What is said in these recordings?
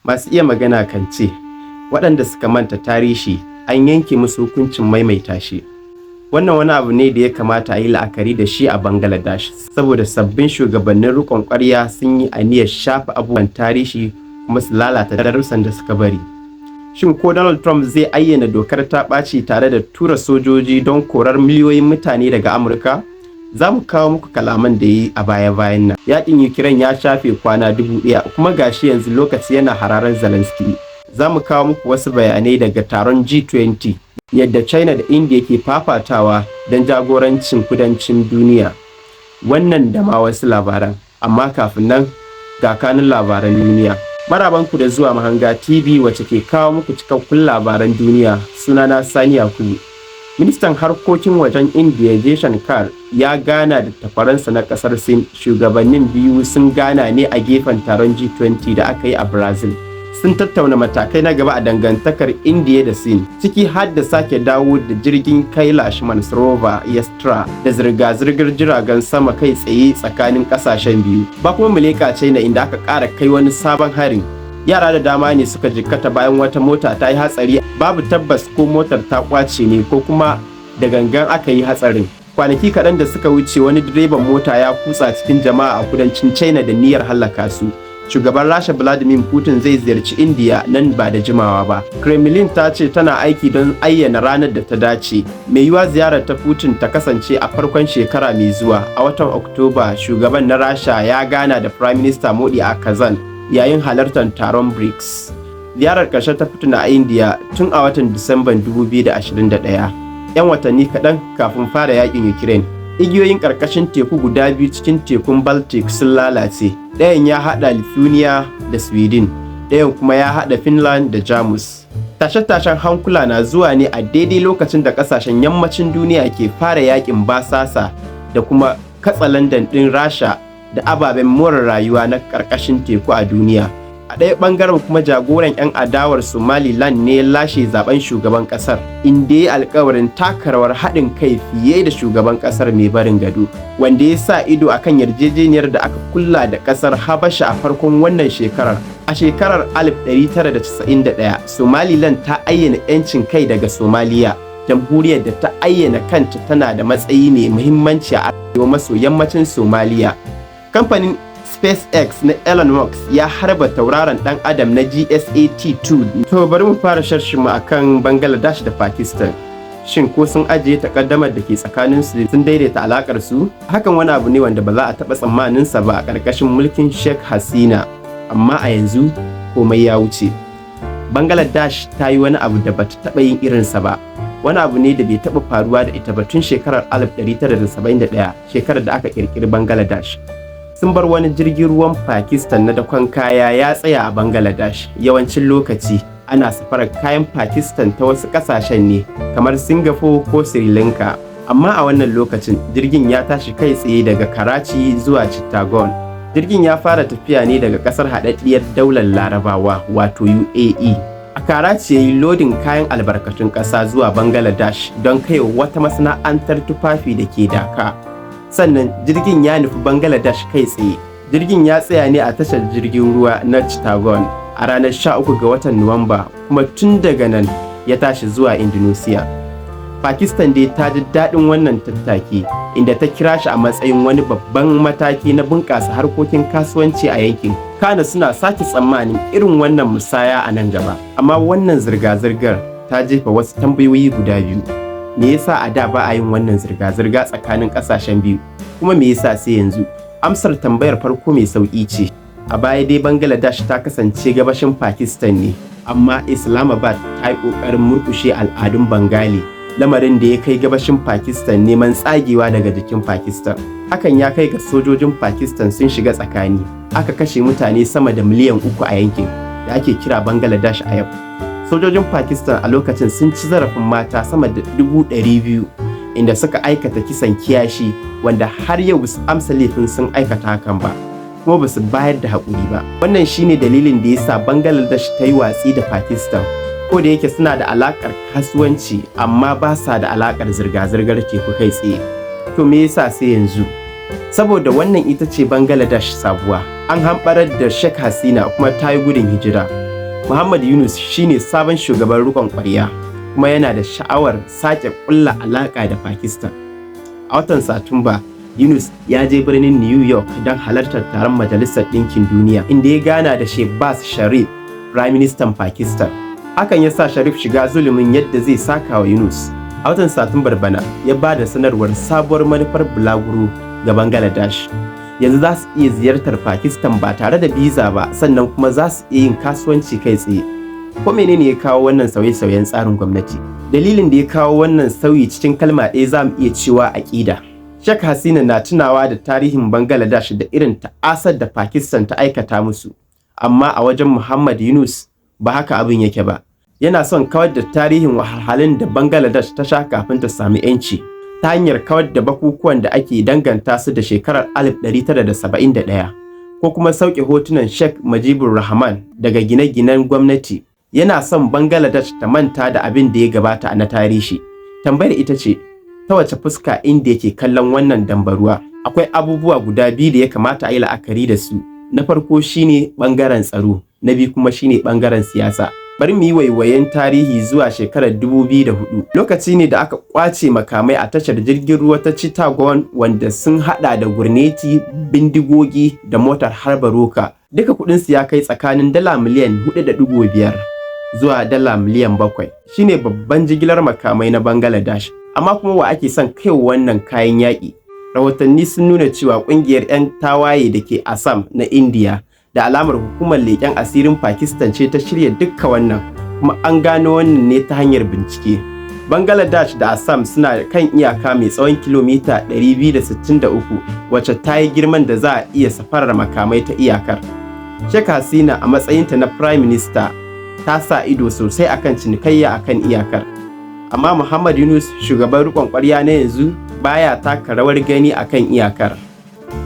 Masu iya magana kan ce, waɗanda suka manta tarihi an yanke musu hukuncin maimaita shi. Wannan wani abu ne da ya kamata a yi la'akari da shi a Bangladesh, saboda sabbin shugabannin riƙon ƙwarya sun yi aniyar shafe abubuwan tarihi kuma su lalata darussan da suka bari. Shin ko Donald Trump zai ayyana dokar ta-baci tare da tura sojoji don korar miliyoyin mutane daga Amurka? Za mu kawo muku kalaman da yi a baya-bayan nan. Yaƙin Ukraine ya shafe kwana 1000 kuma gashi yanzu lokaci yana hararar Zelensky. Za mu kawo muku wasu bayanai daga taron G20, yadda China da Indiya ke fafatawa don jagorancin kudancin duniya. Wannan da ma wasu labaran, amma kafin nan ga kanun labaran duniya. Marabanku da zuwa Mahanga TV wacce ke kawo muku cikakkun labaran duniya. Sunana Sani Yakubu. Ministan harkokin wajen Indiya Shin ya gana da takwaransa na kasar Sin. Shugabannin biyu sun gana ne a gefen taron G20 da aka yi a Brazil. Sun tattauna matakai na gaba a dangantakar Indiya da Sin, ciki har da sake dawo da jirgin Kailash Mansarovar Yastra da zirga-zirgar jiragen sama kai tsaye tsakanin kasashen biyu. Ba kuma mu leƙa China inda aka ƙara kai wani sabon harin. Yara da dama ne suka jikkata bayan wata mota ta yi hatsari. Babu tabbas ko motar ta kwace ne ko kuma da gangan aka yi hatsarin. Kwanaki kaɗan da suka wuce wani direban mota ya kutsa cikin jama'a a kudancin China da niyyar hallaka su. Shugaban Rasha Vladimir Putin zai ziyarci Indiya nan ba da jimawa ba. Kremlin ta ce tana aiki don ayyana ranar da ta dace. Mai yiwuwa ziyarar ta Putin ta kasance a farkon shekara mai zuwa. A watan Oktoba, shugaban na Rasha ya gana da Prime Minister Modi a Kazan yayin halartar taron BRICS. Ziyarar ƙarshe ta Putin a Indiya tun a watan Disamban 2021. 'Yan watanni kaɗan kafin fara yaƙin Ukraine. Igiyoyin ƙarƙashin teku guda biyu cikin tekun Baltic sun lalace. Ɗayan ya haɗa Lithuania da Sweden, ɗayan kuma ya haɗa Finland da Jamus. Tashe-tashen hankula na zuwa ne a daidai lokacin da ƙasashen yammacin duniya ke fara yaƙin basasa da kuma katsalandan ɗin Rasha da ababen more rayuwa na ƙarƙashin teku a duniya. A ɗaya ɓangaren kuma jagoran 'yan adawar Somaliland ne lashe zaben shugaban ƙasar, inda ya alkawarin taka rawar haɗin kai fiye da shugaban ƙasar mai barin gado, wanda ya sa ido akan yarjejeniyar da aka kulla da ƙasar Habasha a farkon wannan shekarar. A shekarar 1991, Somaliland ta ayyana 'yancin kai daga Somaliya. Jamhuriyar da ta ayyana kanta tana da matsayi mai muhimmanci a arewa maso yammacin Somaliya. Kamfanin SpaceX na Elon Musk ya harba tauraron dan adam na GSAT-2. To bari mu fara sharshin mu akan Bangladesh da Pakistan. Shin ko sun ajiye takaddamar da ke tsakanin su sun daidaita alakar su? Hakan wani abu ne wanda ba za a taba tsammanin sa ba a karkashin mulkin Sheikh Hasina, amma a yanzu komai ya wuce. Bangladesh ta yi wani abu da bata taba yin irin sa ba. Wani abu ne da bai taba faruwa da ita ba tun shekarar 1971, shekarar da aka kirkiri Bangladesh. Sun bar wani jirgin ruwan Pakistan na dakon kaya ya tsaya a Bangladesh. Yawancin lokaci ana safarar kayan Pakistan ta wasu kasashen ne kamar Singapore ko Sri Lanka. Amma a wannan lokacin jirgin ya tashi kai tsaye daga Karachi zuwa Chittagong. Jirgin ya fara tafiya ne daga kasar haɗaɗɗiyar daular Larabawa wato UAE. A Karachi ya yi lodin kayan albarkatun ƙasa zuwa Bangladesh don kai wata masana'antar tufafi da ke Dhaka. Sannan jirgin ya nufi Bangladesh kai tsaye. Jirgin ya tsaya ne a tashar jirgin ruwa na Chittagong a ranar 13 ga watan Nuwamba, kuma tun daga nan ya tashi zuwa Indonesia. Pakistan dai ta ji daɗin wannan tattaki, inda ta kira shi a matsayin wani babban mataki na bunƙasa harkokin kasuwanci a yankin. Kana suna sake tsammanin irin wannan musaya a nan gaba. Amma wannan zirga-zirgar ta jefa wasu tambayoyi guda biyu. Me yasa a da ba a yin wannan zirga-zirga tsakanin ƙasashen biyu, kuma me yasa sai yanzu? Amsar tambayar farko mai sauƙi ce. A baya dai Bangladesh ta kasance gabashin Pakistan ne, amma Islamabad ta yi ƙoƙarin murƙushe al'adun Bengali, lamarin da ya kai gabashin Pakistan neman tsagewa daga jikin Pakistan. Hakan ya kai ga sojojin Pakistan sun shiga tsakani. Aka kashe mutane sama da miliyan 3 a yankin da ake kira Bangladesh a yau. Sojojin Pakistan a lokacin sun ci zarafin mata sama da 200,000, inda suka aikata kisan kiyashi wanda har yau basu amsa laifin sun aikata hakan ba, kuma basu bayar da haƙuri ba. Wannan shine dalilin da yasa Bangladesh ta yi watsi da Pakistan. Ko da yake suna da alaƙar kasuwanci, amma ba sa da alaƙar zirga-zirgar teku kai tsaye. To me yasa sai yanzu? Saboda wannan ita ce Bangladesh sabuwa. An hamɓarar da Sheikh Hasina kuma ta yi gudun hijira. Muhammad Yunus shine sabon shugaban riƙon ƙwarya kuma yana da sha'awar sake ƙulla alaƙa da Pakistan. A watan Satumba, Yunus ya je birnin New York don halartar taron Majalisar Ɗinkin Duniya inda ya gana da Shehbaz Sharif, Prime Minister Pakistan. Hakan ya sa Sharif shiga zulumin yadda zai saka wa Yunus. A watan Satumbar bana ya ba da sanarwar sabuwar manufar bulaguro ga Bangladesh. Yanzu za su iya ziyartar Pakistan ba tare da biza ba, sannan kuma za su iya yin kasuwanci kai tsaye. Ko menene ya kawo wannan sauye-sauyen tsarin gwamnati? Dalilin da ya kawo wannan sauyi cikin kalma ɗaya za mu iya cewa aƙida. Sheikh Hasina na tunawa da tarihin Bangladesh da irin ta'asar da Pakistan ta aikata musu. Amma a wajen Muhammad Yunus ba haka abin yake ba. Yana son kawar da tarihin wahalhalun da Bangladesh ta sha kafin ta sami 'yanci ta hanyar kawar da bakukuwan da ake danganta su da shekarar 1971 ko kuma sauke hotunan Sheikh Mujibur Rahman daga gine-ginen gwamnati. Yana son Bangladesh ta manta da abin da ya gabata na tarihi. Tambayar ita ce, ta wace fuska inda yake kallon wannan dambaruwa? Akwai abubuwa guda biyu da ya kamata a yi la'akari da su. Na farko shine bangaren tsaro, na biyu kuma shine bangaren siyasa. Bari mu yi waiwayen tarihi zuwa shekarar 2004. Lokaci ne da aka kwace makamai a tashar jirgin ruwa ta Chittagong wanda sun hada da gurneti, bindigogi da motar harba roka. Duka kudin su ya kai tsakanin dala miliyan 4.5 zuwa dala miliyan 7. Shine babban jigilar makamai na Bangladesh. Amma kuma wa ake son kai wannan kayan yaƙi? Rahotanni sun nuna cewa ƙungiyar 'yan tawaye da ke Assam na Indiya da alamar hukumar leƙen asirin Pakistan ce ta shirya dukka wannan, kuma an gano wannan ne ta hanyar bincike. Bangladesh da Assam suna kan iyaka mai tsawon kilomita 263 wacce ta yi girman da za a iya safarar makamai ta iyakar. Sheikh Hasina a matsayinta na Prime Minister ta sa ido sosai akan cinikayya akan iyakar. Amma Muhammad Yunus, shugaban riƙon ƙwarya na yanzu, baya taka rawar gani akan iyakar.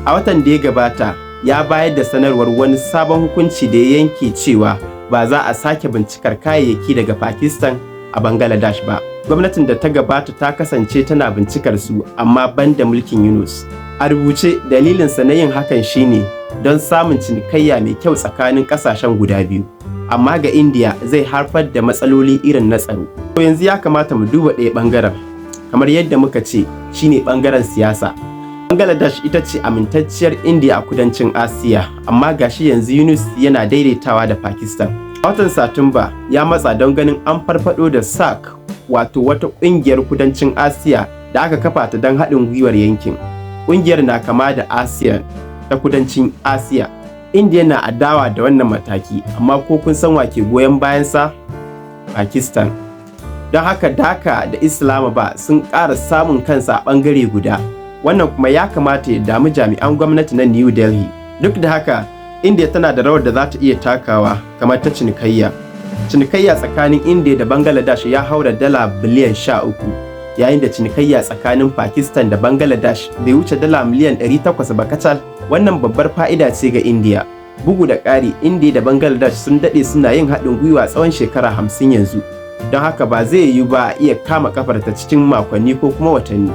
A watan da ya gabata, ya bayar da sanarwar wani sabon hukunci da ya yanke cewa ba za a sake bincikar kayayyaki daga Pakistan a Bangladesh ba. Gwamnatin da ta gabata ta kasance tana bincikar su, amma banda mulkin Yunus. A rubuce, dalilinsa na yin hakan shine don samun cinikayya mai kyau tsakanin ƙasashen guda biyu. Amma ga India zai haifar da matsaloli irin na tsaro. To yanzu ya kamata mu duba ɗaya ɓangaren. Kamar yadda muka ce, shine ɓangaren siyasa. Bangladesh ita ce amintacciyar India a kudancin Asiya, amma gashi yanzu Yunus yana daidaitawa da Pakistan. A watan Satumba ya matsa don ganin an farfado da SAARC, wato wata ƙungiyar kudancin Asiya da aka kafa ta don haɗin gwiwar yankin. Ƙungiyar na kama da Asiya ta kudancin Asiya. India na adawa da wannan mataki, amma ko kun san wa ke goyon bayansa? Pakistan. Don haka Dhaka da Islamabad sun ƙara samun kansa a ɓangare guda. Wannan kuma ya kamata ya damu jami'an gwamnati na New Delhi. Duk da haka, India tana da rawar da za ta iya takawa, kamar ta cinikayya. Cinikayya tsakanin India da Bangladesh ya haura dala biliyan 13, yayin da cinikayya tsakanin Pakistan da Bangladesh bai wuce dala miliyan 800 ba kacal. Wannan babbar fa'ida ce ga India. Bugu da ƙari, India da Bangladesh sun daɗe suna yin haɗin gwiwa tsawon shekara 50 yanzu. Don haka ba zai yiwu ba a iya kama kafarta cikin makonni ko kuma watanni.